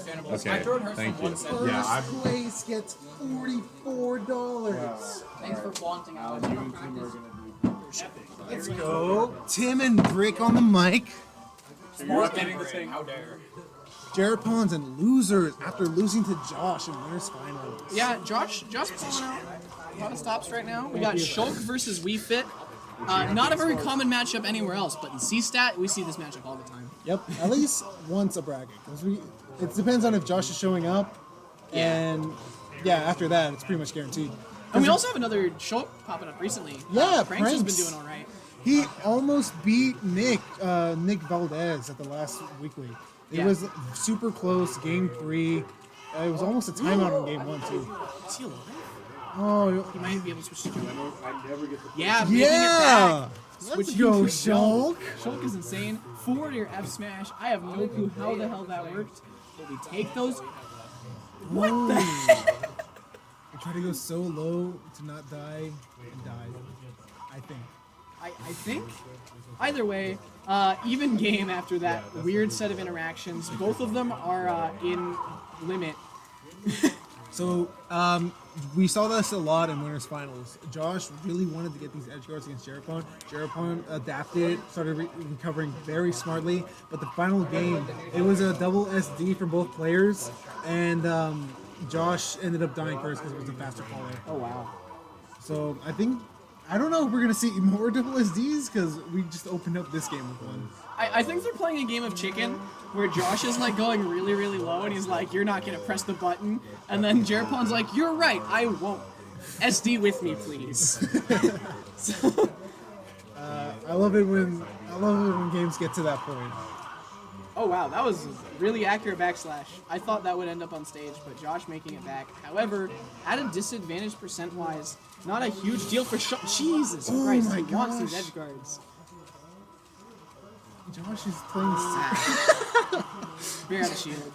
understandable. Okay, I throwed her thank some you. 1 cent. First place gets $44. Thanks for flaunting out. Let's go. Tim and Brick on the mic. Smart getting the thing. How dare. Jeripons and losers after losing to Josh in winners finals. Yeah, Josh pulling out a lot of stops right now. We got Shulk versus Wii Fit. Not a very common matchup anywhere else, but in C-Stat, we see this matchup all the time. Yep, at least once a bracket. It depends on if Josh is showing up, and yeah, after that, it's pretty much guaranteed. And we also have another Shulk popping up recently. Yeah, Pranks has been Pranks. doing all right. He almost beat Nick Valdez at the last weekly. It was super close, game 3. It was almost a timeout on game 1 too. Is he alive? Oh, He might be able to switch to Joe. I never get the Yeah, making it yeah! back. Let's Switching go, to Shulk. Shulk is insane. Forward air F smash. I have no clue how the hell that worked, but we take those. What the heck? I try to go so low to not die and die. I think. I think. Either way, even game after that weird set of interactions. Both of them are in limit. So, we saw this a lot in winners finals. Josh really wanted to get these edge guards against Jeripon. Jeripon adapted, started recovering very smartly. But the final game, it was a double SD from both players, and Josh ended up dying first because it was a faster caller. Oh wow. So I don't know if we're gonna see more double SDs because we just opened up this game with one. I think they're playing a game of chicken where Josh is like going really, really low and he's like, you're not gonna press the button. And then Jeripon's like, you're right, I won't. SD with me, please. I love it when games get to that point. Oh wow, that was a really accurate backslash. I thought that would end up on stage, but Josh making it back. However, at a disadvantage percent-wise, not a huge deal for Jesus Christ, my he wants these gosh. edge guards. Josh is playing Bear out of shield.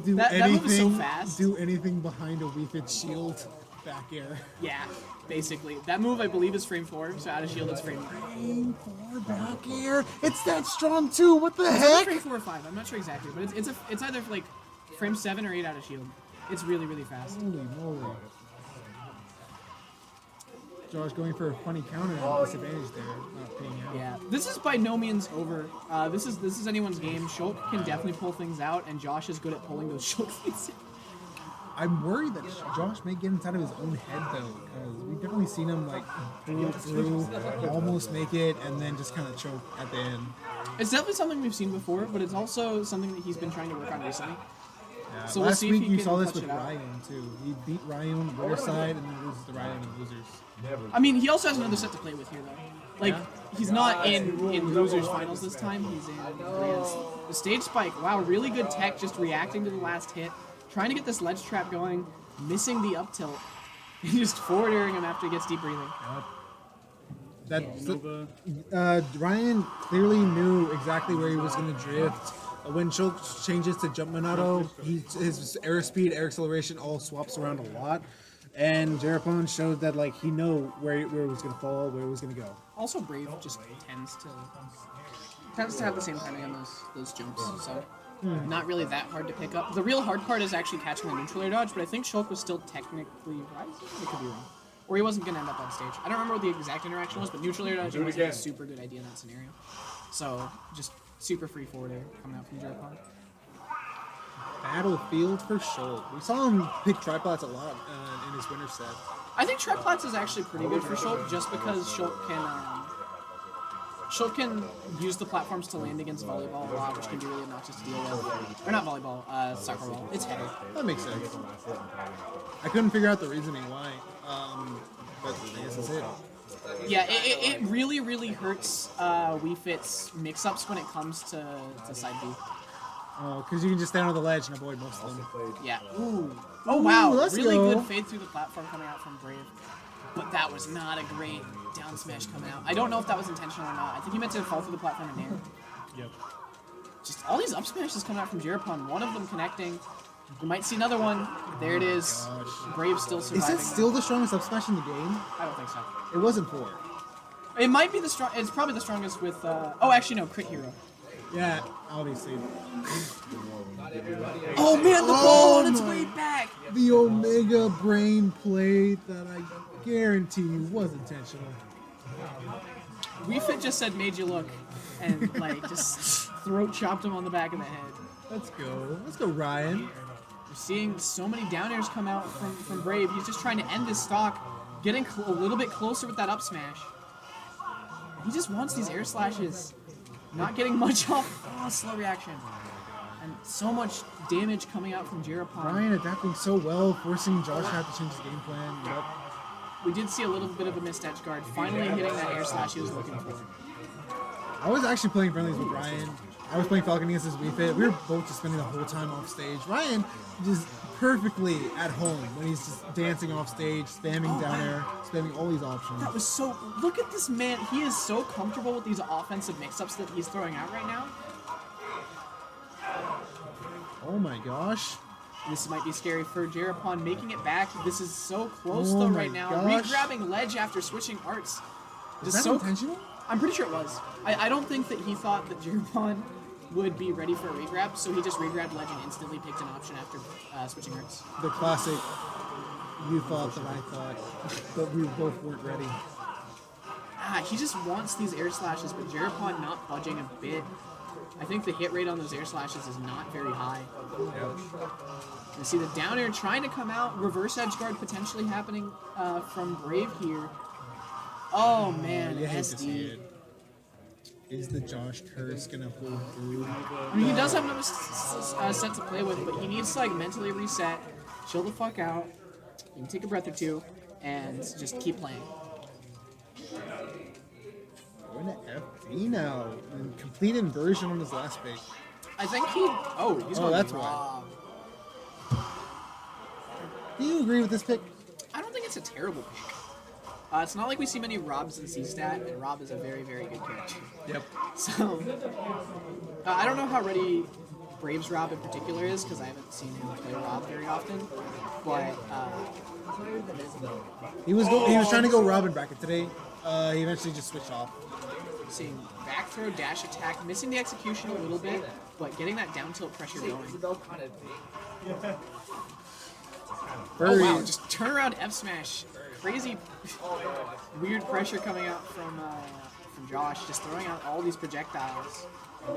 do That anything. move is so fast. Do anything behind a Wii Fit shield back air. Yeah, basically. That move, I believe, is frame 4, so out of shield is frame 9. Frame 4 back air. It's that strong too. What the It's heck? frame 4 or 5, I'm not sure exactly, but it's either like frame 7 or 8 out of shield. It's really, really fast. Holy moly. Josh going for a funny counter at disadvantage there, not paying out. Yeah, this is by no means over. This is anyone's game. Shulk can definitely pull things out, and Josh is good at pulling those Shulk things. I'm worried that Josh may get inside of his own head though, because we've definitely seen him like pull through, almost make it, and then just kind of choke at the end. It's definitely something we've seen before, but it's also something that he's been trying to work on recently. Yeah. So we'll Last see if week he you can saw this clutch with it out. Ryan too. He beat Ryan on the winner side and then loses to Ryan in losers. I mean, he also has another set to play with here, though. Like, he's not in losers finals this time. He's in grands. The stage spike. Wow, really good tech, just reacting to the last hit, trying to get this ledge trap going, missing the up tilt, and just forward airing him after he gets deep breathing. Ryan clearly knew exactly where he was going to drift. When Shulk changes to jump Monado, his airspeed, air acceleration all swaps around a lot. And Jeripon showed that like he knew where it was going to fall, where it was going to go. Also, Brave just tends to have the same timing on those jumps, so not really that hard to pick up. The real hard part is actually catching the neutral air dodge, but I think Shulk was still technically right. I could be wrong. Or he wasn't going to end up on stage. I don't remember what the exact interaction was, but neutral air dodge was a super good idea in that scenario. So, just super free forward air coming out from Jeripon. Battlefield for Shulk. We saw him pick tripods a lot in his winter set. I think triplats is actually pretty good for Shulk, just because Shulk can use the platforms to land against volleyball a lot, which can be really obnoxious to deal with. Or not volleyball, soccer ball. It's header. That makes sense. I couldn't figure out the reasoning why, but I guess that's it. Yeah, it really, really hurts Wii Fit's mix-ups when it comes to side B. Oh, because you can just stand on the ledge and avoid most of them. Yeah. Ooh. Oh, wow. let's Really go. good fade through the platform coming out from Brave. But that was not a great down smash coming out. I don't know if that was intentional or not. I think he meant to fall through the platform in air. Yep. Just all these up smashes coming out from Jeripon. One of them connecting. We might see another one. There it is. Brave still surviving. Is it still the strongest up smash in the game? I don't think so. It wasn't 4. It might be the strong. It's probably the strongest with. Oh, actually no, Crit Hero. Yeah, obviously. Oh man, the ball on its way back. The Omega brain play that I guarantee you was intentional. Wii Fit just said made you look, and like just throat chopped him on the back of the head. Let's go. Let's go, Ryan. We're seeing so many down airs come out from Brave. He's just trying to end his stock, getting a little bit closer with that up smash. He just wants these air slashes. Not getting much off. Oh, slow reaction. And so much damage coming out from Jeripon. Ryan adapting so well, forcing Josh to have to change his game plan. Yep. We did see a little bit of a missed edge guard, finally hitting that air slash he was looking for. I was actually playing friendlies with Ryan. I was playing Falcon against his Wii Fit. We were both just spending the whole time off stage. Ryan just perfectly at home when he's just dancing off stage, spamming down air, spamming all these options. That was so... Look at this man. He is so comfortable with these offensive mix-ups that he's throwing out right now. Oh my gosh. This might be scary for Jeripon making it back. This is so close Oh though my right now. gosh. Re-grabbing ledge after switching arts. Is Just that intentional? I'm pretty sure it was. I don't think that he thought that Jeripon would be ready for a regrab, so he just regrabbed ledge and instantly picked an option after switching arts. The classic, you thought that I thought, but we both weren't ready. He just wants these air slashes, but Jeripon not budging a bit. I think the hit rate on those air slashes is not very high. You see the down air trying to come out, reverse edge guard potentially happening from Brave here. Oh man, You hate to see SD. it. Is the Josh curse gonna pull through? I mean, he does have another set to play with, but he needs to like mentally reset, chill the fuck out, you can take a breath or two, and just keep playing. Going to FD now. And complete inversion on his last pick. I think he... Oh, he's going that's Rob. Do you agree with this pick? I don't think it's a terrible pick. It's not like we see many Robs in C-Stat, and Rob is a very, very good character. Yep. So, I don't know how ready Braves Rob in particular is, because I haven't seen him play Rob very often, but He was trying to go Robin bracket today. He eventually just switched off. seeing back throw, dash attack, missing the execution a little bit, but getting that down tilt pressure going. Oh wow, just turn around F smash. Crazy, weird pressure coming out from Josh, just throwing out all these projectiles.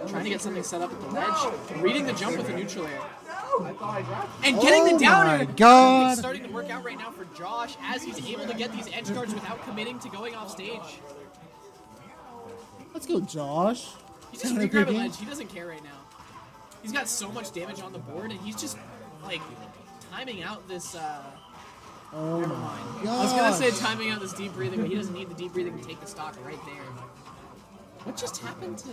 Trying to get something set up at the ledge, reading the jump with a neutral air. And getting the down air! Oh my God. It's starting to work out right now for Josh as he's able to get these edge guards without committing to going off stage. Let's go, Josh. He just regrab a ledge, he doesn't care right now. He's got so much damage on the board and he's just, like, timing out this, Oh never my mind. God. I was gonna say timing out this deep breathing, but he doesn't need the deep breathing to take the stock right there. What just happened to...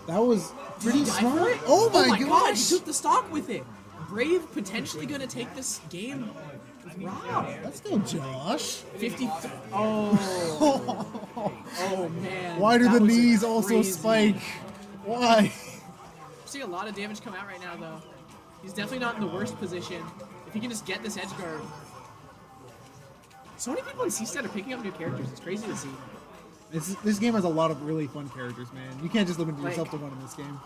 That was pretty Did he die for it? Oh my God, gosh. he took the stock with it. Brave potentially gonna take this game with Rob. Let's go, Josh. 50. Oh. Oh man. Why do that the was knees also crazy. spike? Why? See a lot of damage come out right now though. He's definitely not in the worst position. If he can just get this edge guard. So many people in C-Stat are picking up new characters. It's crazy to see. This game has a lot of really fun characters, man. You can't just limit yourself to one in this game.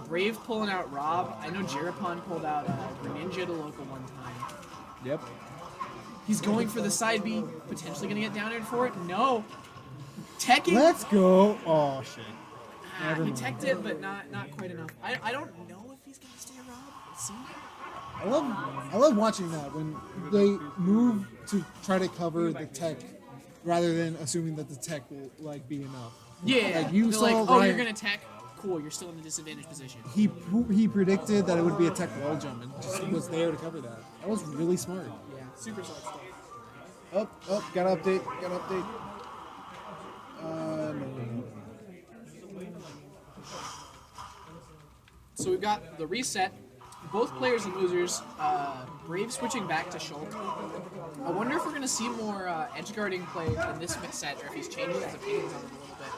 Brave pulling out Rob. I know Jeripon pulled out Greninja to local one time. Yep. He's going for the side B. Potentially going to get down aired for it. No. Teching. Let's go. Oh shit. Never He mind. teched it, but not quite enough. I don't know if he's going to stay Rob. Let's see. I love watching that when they move to try to cover the tech rather than assuming that the tech will like be enough. Yeah. Like, you They're saw like, oh, you're Ryan- going to tech? Cool, you're still in a disadvantaged position. He predicted that it would be a tech wall jump and just was there to cover that. That was really smart. Yeah, super solid stuff. Got to update. No. So we've got the reset. Both players and losers. Brave switching back to Shulk. I wonder if we're going to see more edge guarding play in this set, or if he's changing his opinions on it a little bit.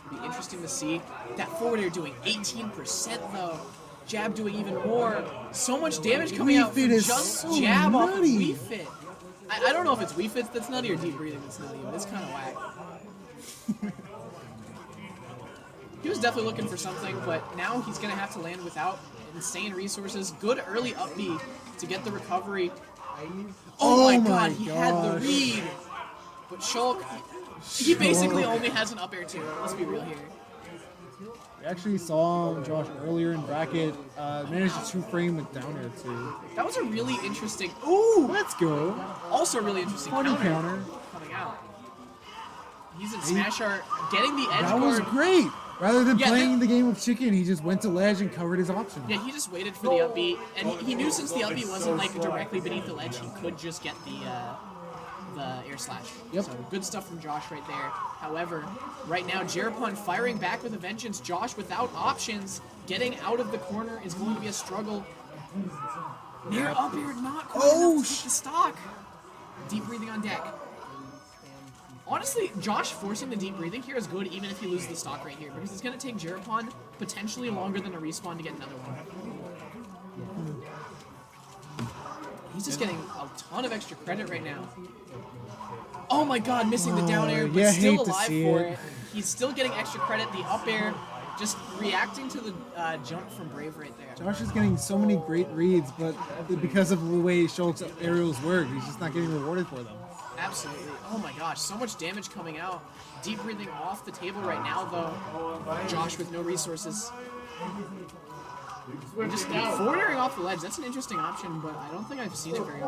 It'd be interesting to see. That forward air doing 18% though. Jab doing even more. So much damage coming out from Wii Fit is just so jab off of nutty. Wii Fit. I don't know if it's Wii Fit that's nutty or deep breathing that's nutty, but it's kind of whack. He was definitely looking for something, but now he's going to have to land without insane resources. Good early up B to get the recovery. Oh my god, he had the read. But Shulk, he basically only has an up air too. Let's be real here. We actually saw Josh earlier in bracket, managed to 2-frame with down air too. That was a really interesting. Ooh! Let's go. Also a really interesting Funny counter coming out. He's in Smash Art, getting the edge That guard. was great. Rather than Yeah, playing the game of chicken, he just went to ledge and covered his options. Yeah, he just waited for the up B, and he knew since the up B wasn't like directly beneath the ledge, he could just get the air slash. Yep. So good stuff from Josh right there. However, right now Jeripon firing back with a vengeance. Josh without options, getting out of the corner is going to be a struggle. Near up air, not quite enough to keep the stock. Deep breathing on deck. Honestly, Josh forcing the deep breathing here is good even if he loses the stock right here, because it's going to take Jeripon potentially longer than a respawn to get another one. He's just getting a ton of extra credit right now. Oh my god, missing the down air, but yeah, still hate to alive see for it. it. He's still getting extra credit. The up air, just reacting to the jump from Brave right there. Josh is getting so many great reads, but because of the way Shulk's aerials work, he's just not getting rewarded for them. Absolutely. Oh my gosh, so much damage coming out. Deep breathing off the table right now, though. Josh with no resources. We're just forwarding off the ledge. That's an interesting option, but I don't think I've seen it very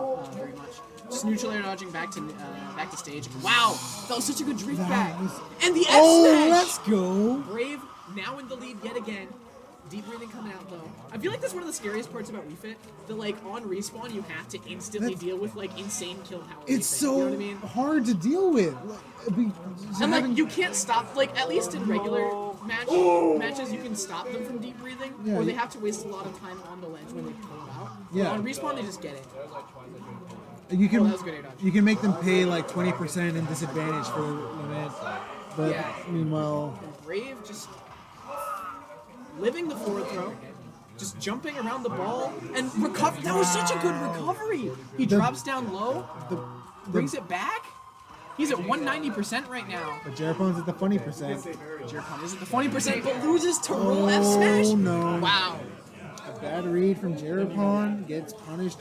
much. Just neutral air dodging back to stage. Wow, that was such a good drift back. And the F smash! Let's go. Brave now in the lead yet again. Deep breathing coming out though. I feel like that's one of the scariest parts about Wii Fit. That like on respawn you have to instantly deal with like insane kill power. It's Wii Fit, so you know what I mean? hard to deal with. And like you can't stop, like at least in regular matches you can stop them from deep breathing, or they have to waste a lot of time on the ledge when they pull it out. Yeah. But on respawn they just get it. You can that was a good air dodge. you can make them pay like 20% in disadvantage for the event, but Yeah. meanwhile, And Brave just living the forward throw, just jumping around the ball and recover. That was such a good recovery. He drops down low, brings it back. He's at 190% right now. but Jeripon's at the funny percent. Jeripon is at the 20%, but loses to roll F smash. Oh no! Wow. A bad read from Jeripon gets punished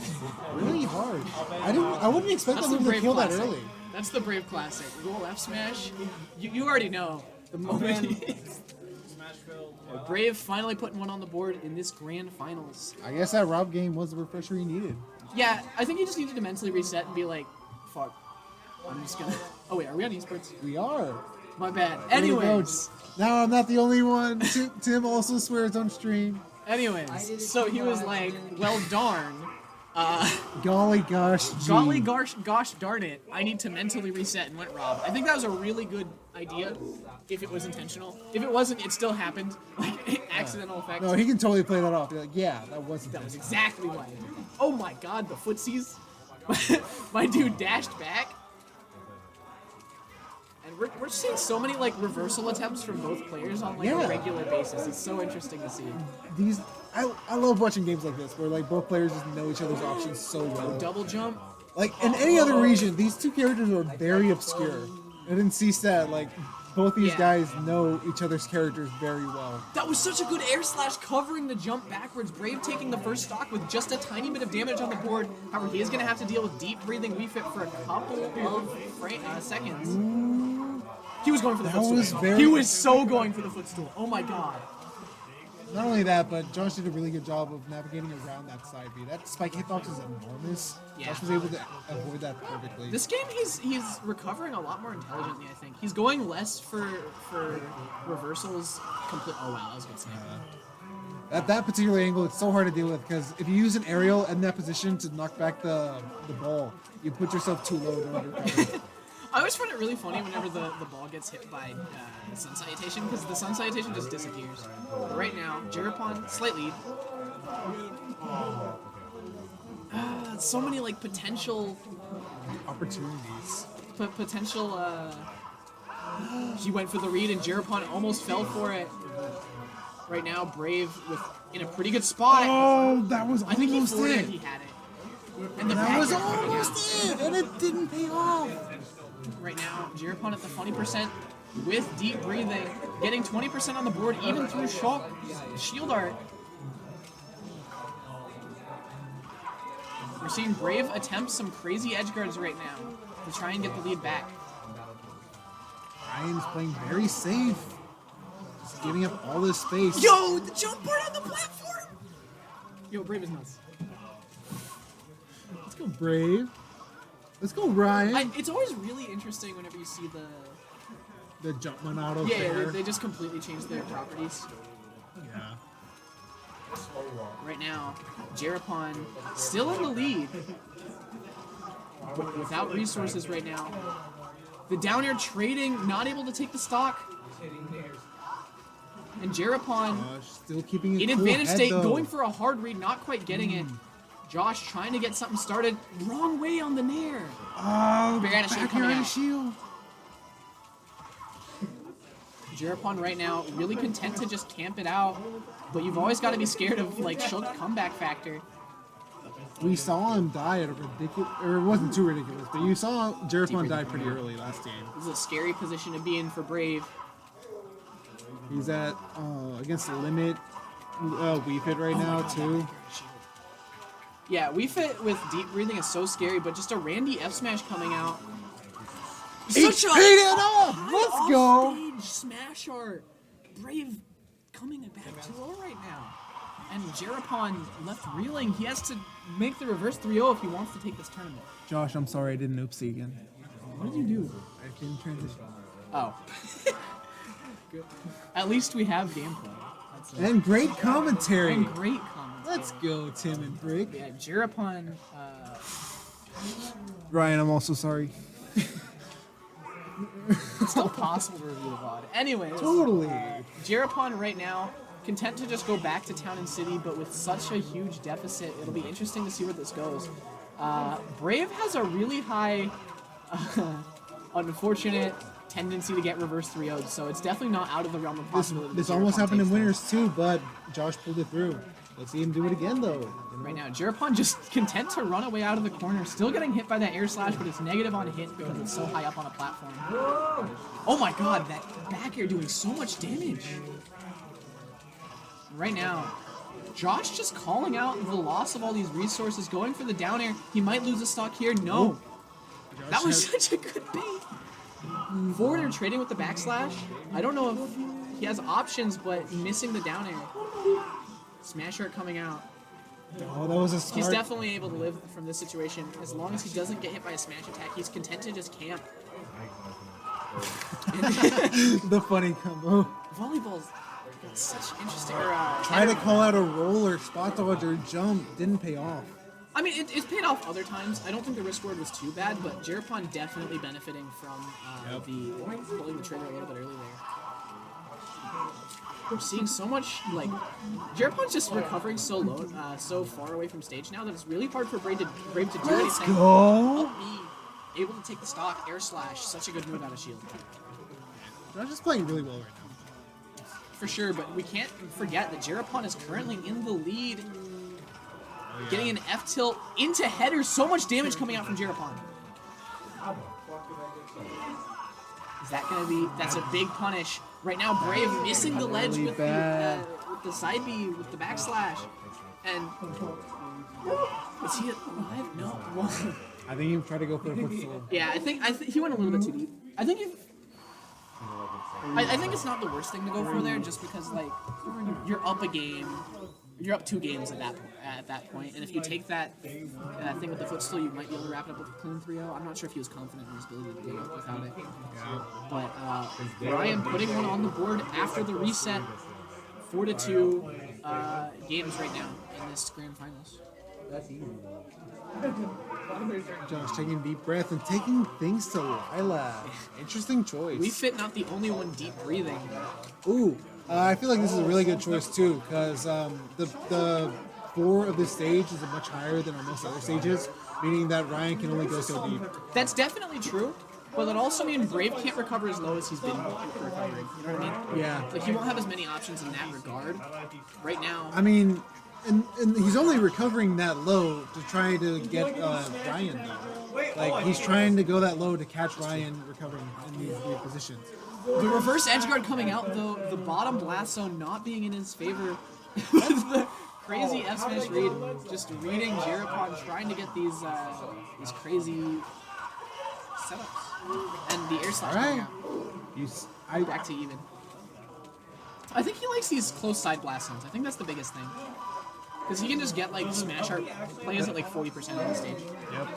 really hard. I wouldn't expect That's the them to Brave kill that classic. early. That's the Brave classic. Roll F smash. You already know the moment. Brave finally putting one on the board in this grand finals. I guess that R.O.B game was the refresher he needed. Yeah, I think he just needed to mentally reset and be like, fuck, I'm just gonna... Oh wait, are we on esports? We are. My bad. Way to go. Anyways. Now I'm not the only one. Tim also swears on stream. Anyways, so he was like, well darn. Golly gosh. Gee. Golly gosh darn it, I need to mentally reset and went R.O.B. I think that was a really good idea if it was intentional. If it wasn't, it still happened. Like, accidental effect. No, he can totally play that off. Be like, yeah, that wasn't. That was exactly why I did it. Oh my god, the footsies. My dude dashed back. And we're seeing so many like reversal attempts from both players on like a regular basis. It's so interesting to see. I love watching games like this where like both players just know each other's options so well. Double jump. Like in any other region, these two characters are very obscure. And in CSAT, like both these guys know each other's characters very well. That was such a good air slash covering the jump backwards. Brave taking the first stock with just a tiny bit of damage on the board. However, he is going to have to deal with deep breathing Wii Fit for a couple of seconds. He was going for the footstool. He was so going for the footstool. Oh my god. Not only that, but Josh did a really good job of navigating around that side B. That spike hitbox is enormous. Yeah. Josh was able to avoid that perfectly. This game, he's recovering a lot more intelligently, I think. He's going less for reversals. Oh wow, that was a good snap. At that particular angle, it's so hard to deal with because if you use an aerial in that position to knock back the ball, you put yourself too low to recover. I always find it really funny whenever the ball gets hit by Sun Salutation, because the Sun Salutation just disappears. But right now, Jeripon, slight lead. So many like potential opportunities. Potential. She went for the read and Jeripon almost fell for it. Right now, Brave in a pretty good spot. Oh, that was almost I think he it. He had it. And that was almost it, and it didn't pay off. Right now, Jeripon at the 20% with deep breathing. getting 20% on the board even through Shulk. Shield art. We're seeing Brave attempt some crazy edge guards right now to try and get the lead back. Ryan's playing very safe. Just giving up all this space. Yo, the jump part on the platform! Yo, Brave is nuts. Let's go, Brave. Let's go, Ryan. It's always really interesting whenever you see The jump one out of Yeah, there. they just completely changed their properties. Yeah. Right now, Jeripon still in the lead, but without resources right now. The down air trading, not able to take the stock. And Jeripon Still keeping it in cool advantage head, state, though. going for a hard read, not quite getting it. Josh trying to get something started. Wrong way on the nair. Oh, Back air shield coming out. shield. Jeripon right now really content to just camp it out, but you've always got to be scared of like Shulk's comeback factor. We saw him die at a ridiculous, or it wasn't too ridiculous, but you saw Jeripon die pretty early last game. This is a scary position to be in for Brave. He's at against the limit. We fit right now too. Yeah, we fit with deep breathing is so scary, but just a Randy F smash coming out. Such a Let's go. stage smash art. Brave coming back 2-0 right now. And Jeripon left reeling. He has to make the reverse 3-0 if he wants to take this tournament. Josh, I'm sorry I didn't oopsie again. What did you do? I didn't transition. Oh. Good. At least we have gameplay. That's it. And great commentary. And great comments. Let's go, Tim and Brick. Yeah, Jeripon. Ryan, I'm also sorry. It's still possible to review the VOD. Anyways. Totally. Jeripon right now, content to just go back to Town and City, but with such a huge deficit, it'll be interesting to see where this goes. Brave has a really high, unfortunate tendency to get reverse 3-0'd, so it's definitely not out of the realm of possibility. This that almost Jeripon happened in takes winners too, but Josh pulled it through. Let's see him do it again though. this. Right now, Jeripon just content to run away out of the corner, still getting hit by that air slash, but it's negative on hit because it's so high up on a platform. Oh my god, that back air doing so much damage. Right now, Josh just calling out the loss of all these resources, going for the down air. He might lose a stock here. No. That was such a good bait. Forward air trading with the backslash. I don't know if he has options, but missing the down air. Smash art coming out. Oh, that was a smart. He's definitely able to live from this situation. As long as he doesn't get hit by a smash attack, he's content to just camp. The funny combo. Volleyball's such interesting. Try to call out a roll or spot dodge or jump. Didn't pay off. I mean, it's paid off other times. I don't think the risk reward was too bad, but Jeripon definitely benefiting from the pulling the trigger a little bit early there. We're seeing so much, like, Jeripon's just recovering so low, so far away from stage now that it's really hard for Brave to do anything. Let's go. Help me. Able to take the stock, air slash, such a good move out of shield. Josh is playing really well right now. For sure, but we can't forget that Jeripon is currently in the lead. Getting an F tilt into header, so much damage coming out from Jeripon. Is that gonna be? That's a big punish. Right now, Brave missing the ledge with the side B with the backslash, and is he alive? No. I think he tried to go for the footstool. Yeah, I think he went a little bit too deep. I think it's not the worst thing to go for there, just because like you're up a game, you're up 2 games at that point, and if you take that thing with the footstool, you might be able to wrap it up with a clean 3-0. I'm not sure if he was confident in his ability to do it without it. Yeah. But Ryan putting one on the board after the reset, 4-2 games right now in this grand finals. Josh taking a deep breath and taking things to Lila. Interesting choice. We fit not the only one deep breathing. Ooh, I feel like this is a really good choice too, because the floor of this stage is much higher than on most other stages, meaning that Ryan can only go so deep. That's definitely true, but that also means Brave can't recover as low as he's been recovering. You know what I mean? Yeah. Like he won't have as many options in that regard. Right now, I mean, and he's only recovering that low to try to get Ryan though. Like he's trying to go that low to catch Ryan recovering in these weird positions. The reverse edge guard coming out though, the bottom blast zone not being in his favor. The crazy F smash read, just reading Jeripon trying to get these crazy setups. And the air slash coming out. Back to even. I think he likes these close side blast zones. I think that's the biggest thing. Because he can just get like smash art plays at like 40% on the stage. Yep.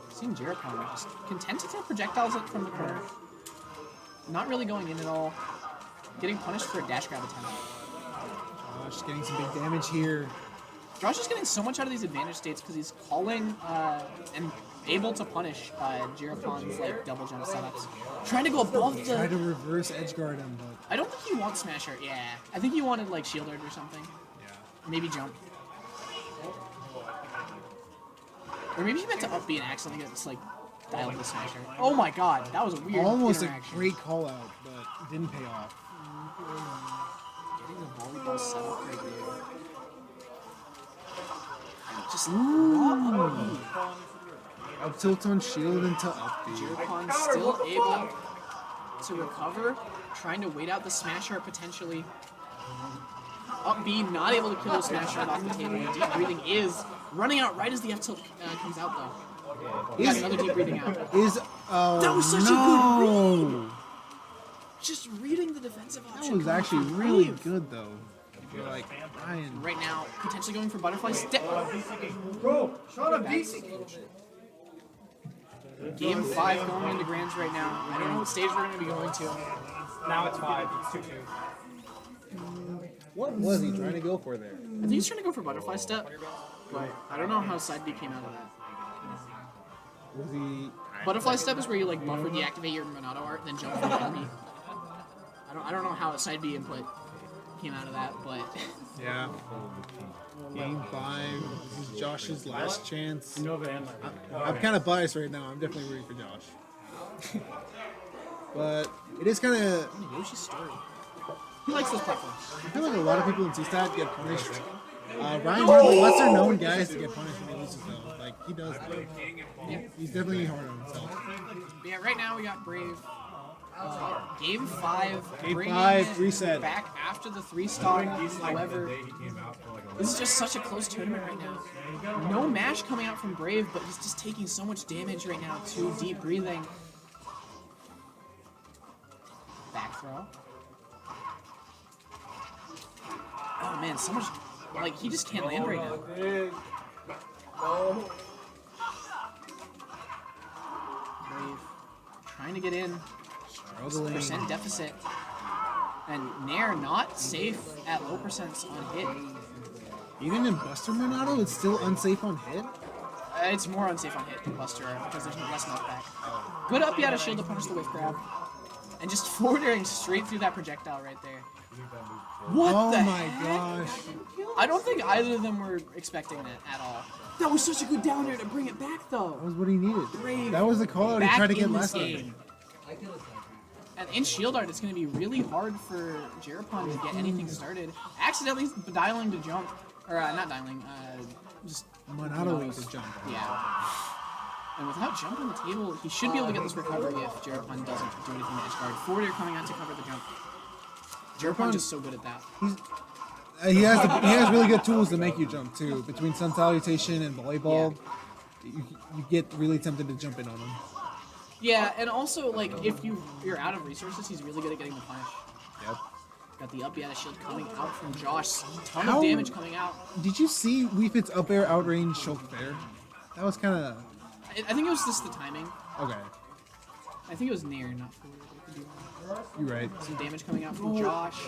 Seeing Jeripon just content to throw projectiles up from the corner. Not really going in at all. Getting punished for a dash grab attempt. Josh getting some big damage here. Josh is getting so much out of these advantage states because he's calling and able to punish Jeripon's like double jump setups. Trying to go above the... Try to reverse edge guard him, but... I don't think he wants smash art. Yeah. I think he wanted like shield art or something. Yeah. Maybe jump. Or maybe he meant to up B and accidentally get like dialed the smash art. Oh my god, that was a weird Almost interaction. a great call out, but didn't pay off. Getting the volleyball setup right there. Just raw Up tilt on shield into up B. Jeripon still able to recover, trying to wait out the smash art potentially. Up B, not able to kill the smash art off the table. Deep breathing is running out right as the F tilt comes out though. He got another deep breathing out. That was such a good read! Just reading the defensive option. That was actually really good though. You're like, Ryan. Right now, potentially going for butterfly step. Game 5 going into grands right now. I don't know what stage we're going to be going to. Now it's 5. It's 2-2. What was he trying to go for there? I think he's trying to go for butterfly step, but I don't know how side B came out of that. Was he... Butterfly step is where you like buffer deactivate your Monado art, then jump for the enemy. I don't know how a side B input came out of that, but Yeah. Game 5. This is Josh's last chance. I'm kind of biased right now. I'm definitely rooting for Josh. But it is kind of... Yoshi's story. He likes those platforms. I feel like a lot of people in C-Stat get punished. Ryan's one of the lesser known guys to get punished when he loses though. Like, he does. Yeah. He's definitely hard on himself. Yeah, right now we got Brave. Game 5. Game bringing 5, it reset. Back after the 3-star. However, this is just such a close tournament right now. No mash coming out from Brave, but he's just taking so much damage right now. Too deep breathing. Back throw. Oh man, so much. Like, he just can't land right now. Brave. Trying to get in. Struggling. Percent deficit. And Nair not safe at low percents on hit. Even in Buster Monado, it's still unsafe on hit? It's more unsafe on hit than Buster because there's less knockback. Good up, he had a shield to punish the whiff grab. And just forward airing straight through that projectile right there. What oh the my heck? gosh. I don't think either of them were expecting that at all. That was such a good down air to bring it back though. That was what he needed. Brave. That was the call out he Back tried to get in this last game. time. And in shield art, it's going to be really hard for Jeripon to get anything started. Accidentally dialing to jump. Or not dialing, just... Monado to jump. Yeah. And without jumping the table, he should be able to get this recovery if Jeripon doesn't do anything to edge guard. Forward air coming out to cover the jump. Jeripon just so good at that. He has really good tools to make you jump too. Between Sun Salutation and Volleyball, you get really tempted to jump in on him. Yeah, and also, like, if you're out of resources, he's really good at getting the punish. Yep. Got the up air shield coming out from Josh. Ton of damage coming out. Did you see Wii Fit's up air outrange Shulk there? That was kind of... I think it was just the timing. Okay. I think it was near, not forward. I could be wrong. You're right. Some damage coming out from Josh.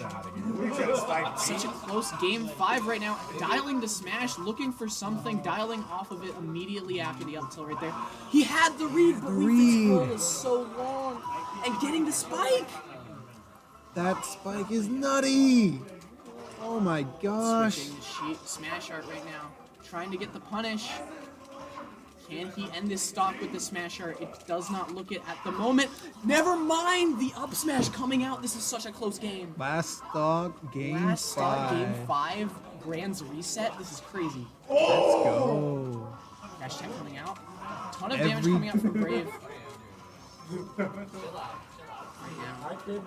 Such a close game 5 right now. Dialing to smash, looking for something, dialing off of it immediately after the up tilt right there. He had the read, but Wii Fit's hold is so long. And getting the spike! That spike is nutty! Oh my gosh. Switching the sheet, smash art right now. Trying to get the punish. Can he end this stock with the smash art? It does not look it at the moment. Never mind the up smash coming out. This is such a close game. Last stock, game 5. Last stock, game 5. Grands reset. This is crazy. Let's go. Dash tech coming out. Ton of damage coming out from Brave.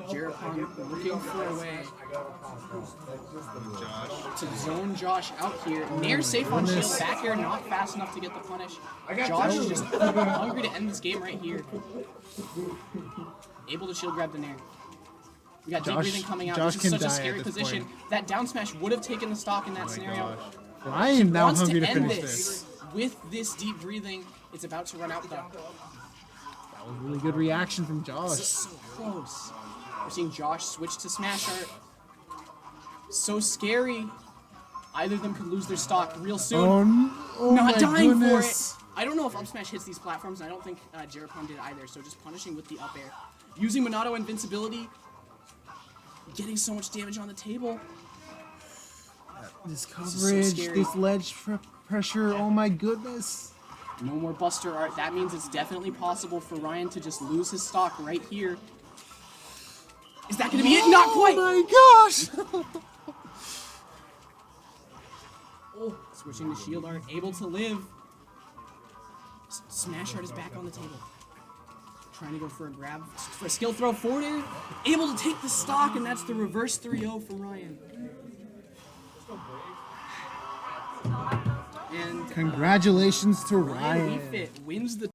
Jeripon looking for a way to zone Josh out here. Nair safe on shield. Back air not fast enough to get the punish. Josh is just hungry to end this game right here. Able to shield grab the Nair. We got deep breathing coming out. This is such a scary position. That down smash would have taken the stock in that scenario. Ryan now Wants hungry to to end finish this. this. With this deep breathing, it's about to run out though. That was really good reaction from Josh. So close. We're seeing Josh switch to smash art. So scary. Either of them could lose their stock real soon. Oh Not my dying goodness. for it. I don't know if up smash hits these platforms, and I don't think Jeripon did either. So just punishing with the up air. Using Monado invincibility. Getting so much damage on the table. This is so coverage, scary. this ledge pressure, oh my goodness. No more Buster Art. That means it's definitely possible for Ryan to just lose his stock right here. Is that going to be it? Not quite! Oh my gosh! Oh, switching to shield art, able to live. Smash art is back on the table. Trying to go for a grab, for a skill throw forward air. Able to take the stock, and that's the reverse 3-0 for Ryan. And Congratulations to Ryan Ryan. Wefit wins the